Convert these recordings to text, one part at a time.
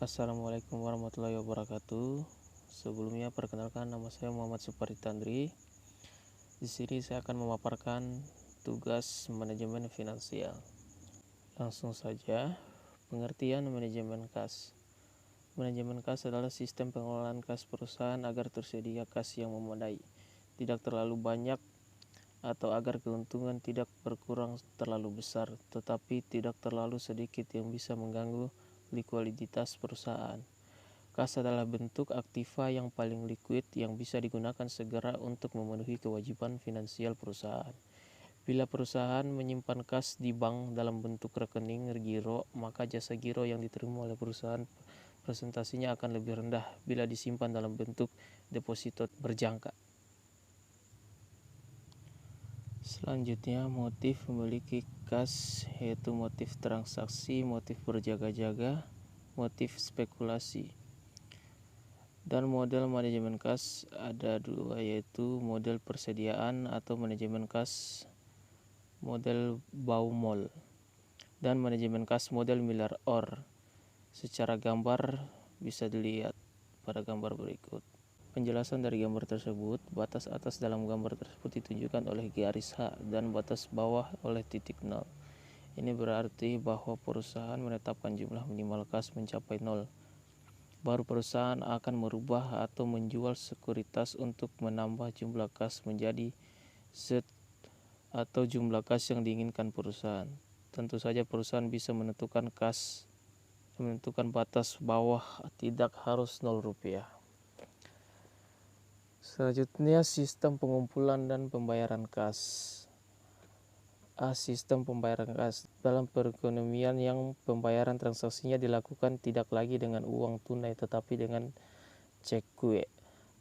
Assalamualaikum warahmatullahi wabarakatuh. Sebelumnya perkenalkan, nama saya Muhammad Supari Tandri. Di sini saya akan memaparkan tugas manajemen finansial. Langsung saja, pengertian manajemen kas. Manajemen kas adalah sistem pengelolaan kas perusahaan agar tersedia kas yang memadai, tidak terlalu banyak, atau agar keuntungan tidak berkurang terlalu besar, tetapi tidak terlalu sedikit yang bisa mengganggu likuiditas perusahaan. Kas adalah bentuk aktiva yang paling liquid yang bisa digunakan segera untuk memenuhi kewajiban finansial perusahaan. Bila perusahaan menyimpan kas di bank dalam bentuk rekening giro, maka jasa giro yang diterima oleh perusahaan presentasinya akan lebih rendah bila disimpan dalam bentuk deposito berjangka. Selanjutnya, motif memiliki kas yaitu motif transaksi, motif berjaga-jaga, motif spekulasi. Dan model manajemen kas ada dua, yaitu model persediaan atau manajemen kas model Baumol dan manajemen kas model Miller-Orr. Secara gambar bisa dilihat pada gambar berikut. Penjelasan dari gambar tersebut, batas atas dalam gambar tersebut ditunjukkan oleh garis H dan batas bawah oleh titik nol. Ini berarti bahwa perusahaan menetapkan jumlah minimal kas mencapai 0. Baru perusahaan akan merubah atau menjual sekuritas untuk menambah jumlah kas menjadi set atau jumlah kas yang diinginkan perusahaan. Tentu saja perusahaan bisa menentukan batas bawah, tidak harus 0 rupiah. Selanjutnya, sistem pengumpulan dan pembayaran kas. Sistem pembayaran kas. Dalam perekonomian yang pembayaran transaksinya dilakukan tidak lagi dengan uang tunai tetapi dengan cek kue,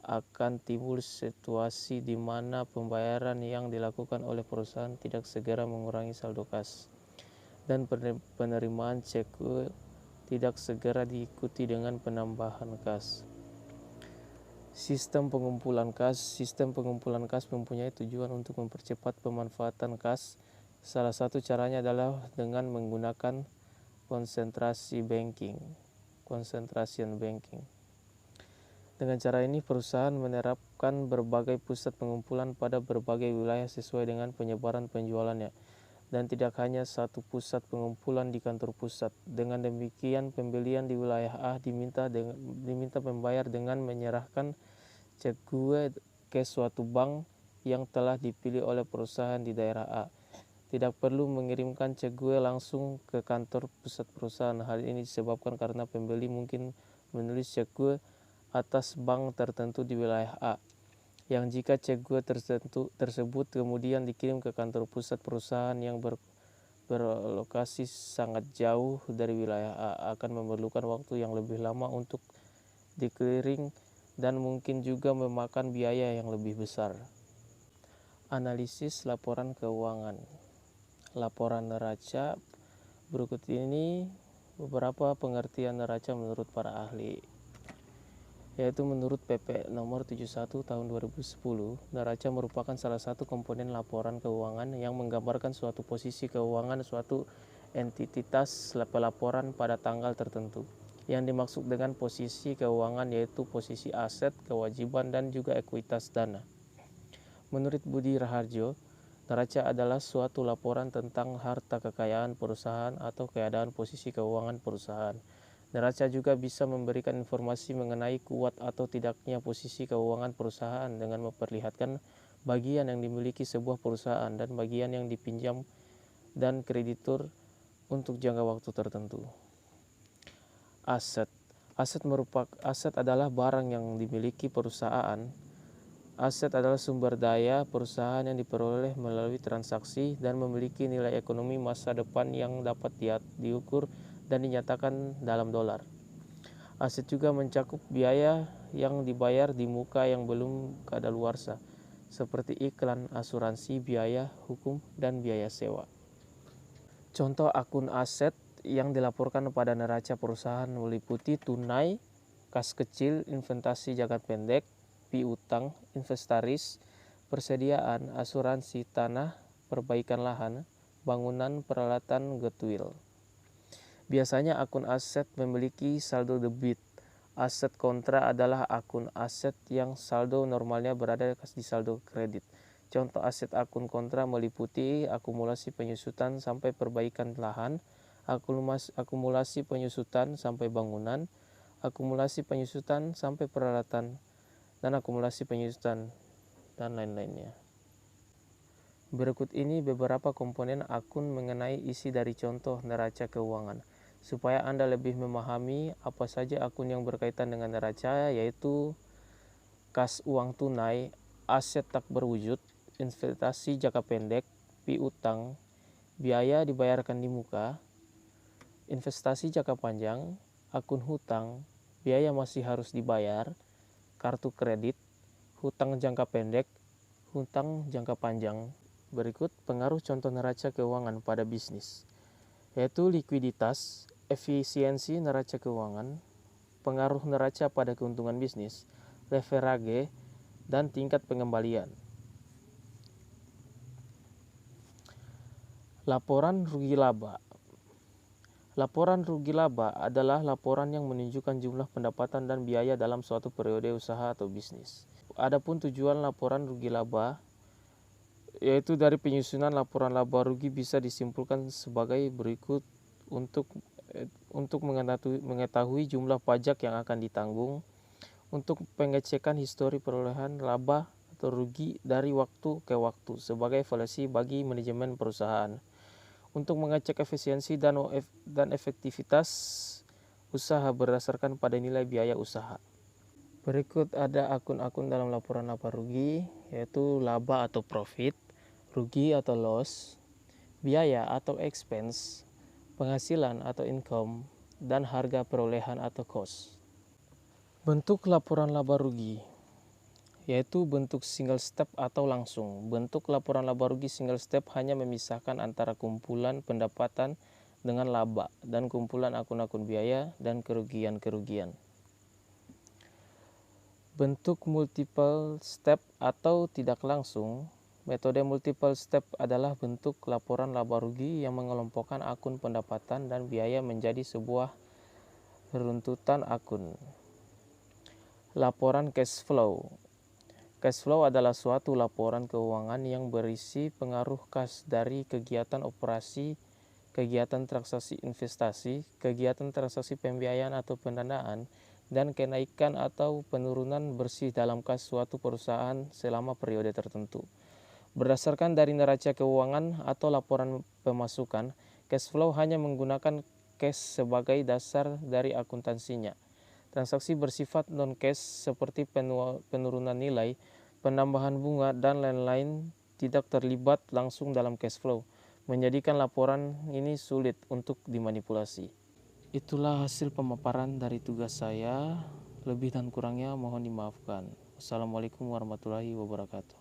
akan timbul situasi di mana pembayaran yang dilakukan oleh perusahaan tidak segera mengurangi saldo kas, dan penerimaan cek kue tidak segera diikuti dengan penambahan kas. Sistem pengumpulan kas. Sistem pengumpulan kas mempunyai tujuan untuk mempercepat pemanfaatan kas. Salah satu caranya adalah dengan menggunakan concentration banking. Dengan cara ini perusahaan menerapkan berbagai pusat pengumpulan pada berbagai wilayah sesuai dengan penyebaran penjualannya, dan tidak hanya satu pusat pengumpulan di kantor pusat. Dengan demikian, pembelian di wilayah A diminta membayar dengan menyerahkan cek kue ke suatu bank yang telah dipilih oleh perusahaan di daerah A. Tidak perlu mengirimkan cek kue langsung ke kantor pusat perusahaan. Hal ini disebabkan karena pembeli mungkin menulis cek kue atas bank tertentu di wilayah A, yang jika cek kue tersebut kemudian dikirim ke kantor pusat perusahaan yang berlokasi sangat jauh dari wilayah A, akan memerlukan waktu yang lebih lama untuk di-clearing dan mungkin juga memakan biaya yang lebih besar. Analisis laporan keuangan. Laporan neraca. Berikut ini beberapa pengertian neraca menurut para ahli, yaitu menurut PP nomor 71 tahun 2010, neraca merupakan salah satu komponen laporan keuangan yang menggambarkan suatu posisi keuangan suatu entitas pelaporan pada tanggal tertentu. Yang dimaksud dengan posisi keuangan yaitu posisi aset, kewajiban, dan juga ekuitas dana. Menurut Budi Raharjo, neraca adalah suatu laporan tentang harta kekayaan perusahaan atau keadaan posisi keuangan perusahaan. Neraca juga bisa memberikan informasi mengenai kuat atau tidaknya posisi keuangan perusahaan dengan memperlihatkan bagian yang dimiliki sebuah perusahaan dan bagian yang dipinjam dan kreditur untuk jangka waktu tertentu. Aset. Aset adalah barang yang dimiliki perusahaan. Aset adalah sumber daya perusahaan yang diperoleh melalui transaksi dan memiliki nilai ekonomi masa depan yang dapat diukur dan dinyatakan dalam dolar. Aset juga mencakup biaya yang dibayar di muka yang belum kadaluarsa, seperti iklan, asuransi, biaya hukum, dan biaya sewa. Contoh akun aset yang dilaporkan pada neraca perusahaan meliputi tunai, kas kecil, investasi jangka pendek, piutang, inventaris, persediaan, asuransi tanah, perbaikan lahan, bangunan, peralatan, goodwill. Biasanya akun aset memiliki saldo debit. Aset kontra adalah akun aset yang saldo normalnya berada di saldo kredit. Contoh aset akun kontra meliputi akumulasi penyusutan sampai perbaikan lahan, akumulasi penyusutan sampai bangunan, akumulasi penyusutan sampai peralatan, dan akumulasi penyusutan, dan lain-lainnya. Berikut ini beberapa komponen akun mengenai isi dari contoh neraca keuangan. Supaya Anda lebih memahami apa saja akun yang berkaitan dengan neraca, yaitu kas uang tunai, aset tak berwujud, investasi jangka pendek, piutang, biaya dibayarkan di muka, investasi jangka panjang, akun hutang, biaya masih harus dibayar, kartu kredit, hutang jangka pendek, hutang jangka panjang. Berikut pengaruh contoh neraca keuangan pada bisnis, yaitu likuiditas, efisiensi neraca keuangan, pengaruh neraca pada keuntungan bisnis, leverage, dan tingkat pengembalian. Laporan rugi laba. Laporan rugi laba adalah laporan yang menunjukkan jumlah pendapatan dan biaya dalam suatu periode usaha atau bisnis. Adapun tujuan laporan rugi laba, yaitu dari penyusunan laporan laba rugi bisa disimpulkan sebagai berikut: untuk mengetahui jumlah pajak yang akan ditanggung, untuk pengecekan histori perolehan laba atau rugi dari waktu ke waktu sebagai evaluasi bagi manajemen perusahaan, untuk mengecek efisiensi dan efektivitas usaha berdasarkan pada nilai biaya usaha. Berikut ada akun-akun dalam laporan laba rugi, yaitu laba atau profit, rugi atau loss, biaya atau expense, penghasilan atau income, dan harga perolehan atau cost. Bentuk laporan laba rugi, yaitu bentuk single step atau langsung. Bentuk laporan laba rugi single step hanya memisahkan antara kumpulan pendapatan dengan laba dan kumpulan akun-akun biaya dan kerugian-kerugian. Bentuk multiple step atau tidak langsung. Metode multiple step adalah bentuk laporan laba rugi yang mengelompokkan akun pendapatan dan biaya menjadi sebuah runtutan akun. Laporan cash flow. Cash flow adalah suatu laporan keuangan yang berisi pengaruh kas dari kegiatan operasi, kegiatan transaksi investasi, kegiatan transaksi pembiayaan atau pendanaan, dan kenaikan atau penurunan bersih dalam kas suatu perusahaan selama periode tertentu. Berdasarkan dari neraca keuangan atau laporan pemasukan, cash flow hanya menggunakan cash sebagai dasar dari akuntansinya. Transaksi bersifat non-cash seperti penurunan nilai, penambahan bunga, dan lain-lain tidak terlibat langsung dalam cash flow, menjadikan laporan ini sulit untuk dimanipulasi. Itulah hasil pemaparan dari tugas saya. Lebih dan kurangnya mohon dimaafkan. Wassalamualaikum warahmatullahi wabarakatuh.